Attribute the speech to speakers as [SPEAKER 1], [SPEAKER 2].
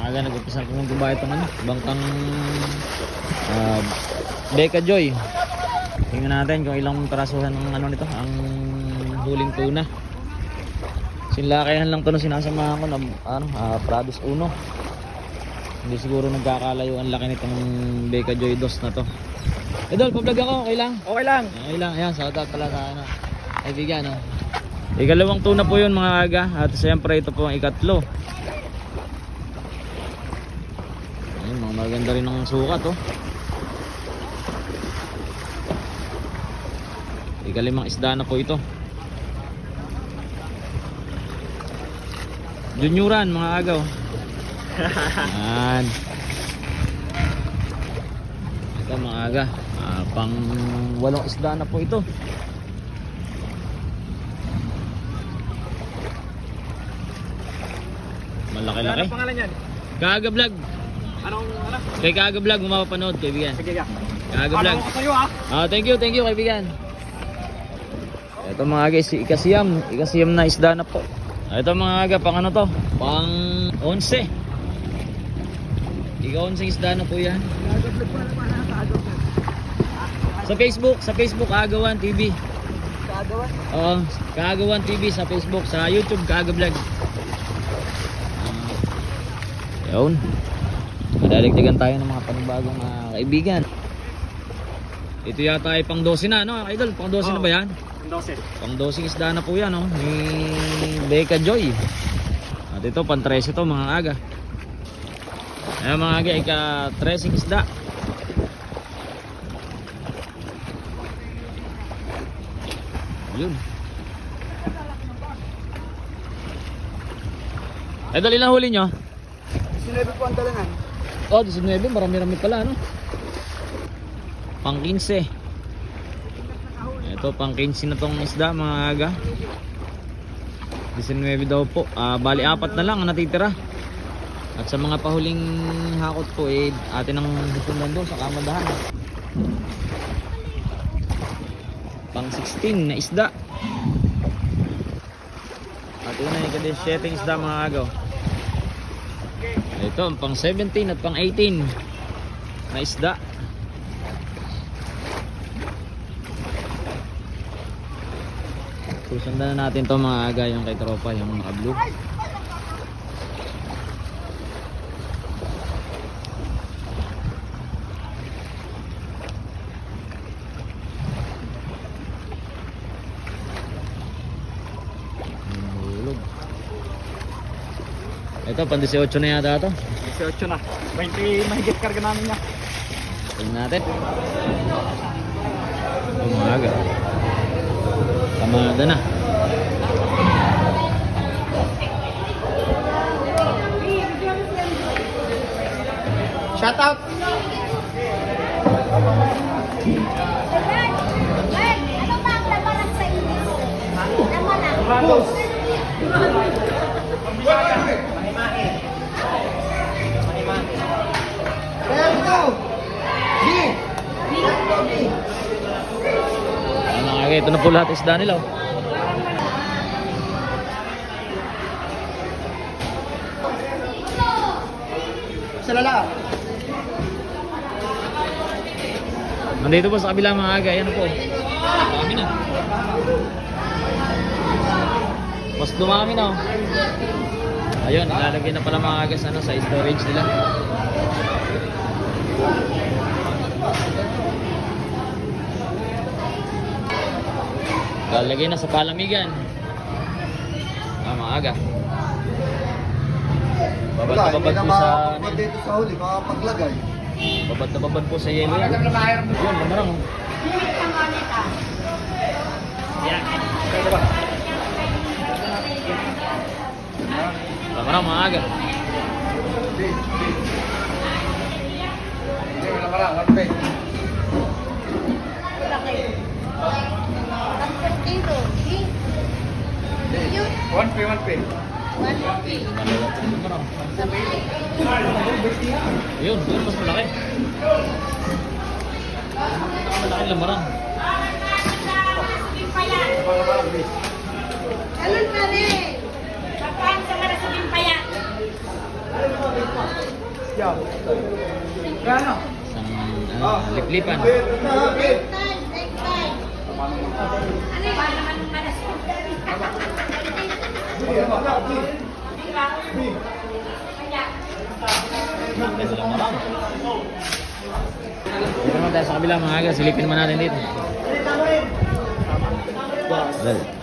[SPEAKER 1] aga nag-umpisa kung gumaya itong ano, bangkang Becca Joy. Tingnan natin kung ilang parasuhan ng ano nito, ang huling tuna. Sinlakayan lang to na sinasamahan ko na ano, Prados Uno. Hindi siguro nagkakalayo ang laki nitong Becca Joy Dos na to. Idol, pa-vlog ako, okay lang?
[SPEAKER 2] Okay lang.
[SPEAKER 1] Okay lang, ayan, shoutout pala sa ano, kaibigan, no? Ikalawang tuna po yun mga aga. At siyempre ito po ang ikatlo. Ayun, mga maganda rin ng sukat, oh. Ikalimang isda na po ito. Junioran mga agaw. Yan. Ito mga aga, pang 8 isda na po ito. Malaki-laki.
[SPEAKER 2] Ano pangalan yan?
[SPEAKER 1] Kaaga Vlog.
[SPEAKER 2] Anong ano?
[SPEAKER 1] Kay Kaaga Vlog mapapanood, kaibigan.
[SPEAKER 2] Sige ka.
[SPEAKER 1] Kaaga Vlog.
[SPEAKER 2] Ano ko sa'yo ha?
[SPEAKER 1] Thank you kaibigan. Ito mga aga, ikasiyam na isda na po. Ito mga aga, pang ano to? Pang 11. Ika-11 isda na po yan. Sa Facebook Kaagawan TV.
[SPEAKER 2] Kaagawan?
[SPEAKER 1] Oo, Kaagawan TV sa Facebook, sa YouTube Kaaga Vlog. Yun. Madaligdagan tayo ng mga panibagong kaibigan. Ito yata ay pang 12 na, no? Idol, pang 12 na ba yan?
[SPEAKER 2] 12.
[SPEAKER 1] Pang 12 isda na po yan, no? Ni Becca Joy. At ito, pang 13 ito mga aga. Ayan mga aga, ika-13 isda. Yun. Idol, ilang huli nyo?
[SPEAKER 2] 19 po ang dalangan.
[SPEAKER 1] Oh, 19, marami-rami pala, no? Pang 15. Ito, pang 15 na tong isda, mga aga. 19 daw po. Bali, 4 na lang ang natitira. At sa mga pahuling hakot po, atin ang susundan doon sa kamadahan. Pang 16 na isda. At una, ika-17 isda, mga agaw. Ito, ang pang 17 at pang 18 na isda. Susundan na natin to mga aga, yung kay tropa, yung mga blue. Ito, pang 18 na yata ito.
[SPEAKER 2] 18 na. 20 mahigit karga namin niya.
[SPEAKER 1] Tingnan natin. Umaga. Tamada na.
[SPEAKER 2] Shout out!
[SPEAKER 3] Ano ba ang labanan sa English? Labanan.
[SPEAKER 2] Ramos!
[SPEAKER 1] Ito na po lahat isda nila.
[SPEAKER 2] Sa lala.
[SPEAKER 1] Nandito po sa kabilang mga aga. Ayan po. Dami na. Mas dumami na. Ayun, lalagyan na pala mga aga sa storage nila. Lalagay na sa palamigan. Mga aga. Babad na babad po sa
[SPEAKER 2] dito sa huli, makapaglagay.
[SPEAKER 1] babad na babad po sa yelo. Yun, lamarang. Lamarang mga aga.
[SPEAKER 2] Lamarang, 1 pay.
[SPEAKER 3] Kilo.
[SPEAKER 2] 1 pay, 1 pay.
[SPEAKER 3] 150.
[SPEAKER 1] Lamarang. Yun, mas malaki. Malaki lamarang.
[SPEAKER 3] Ganun pa rin. Kapag sa marasubing payat.
[SPEAKER 2] Kano?
[SPEAKER 1] Isang liplipan. Dito naman tayo sa kabila mga aga, silipin naman natin dito. Well,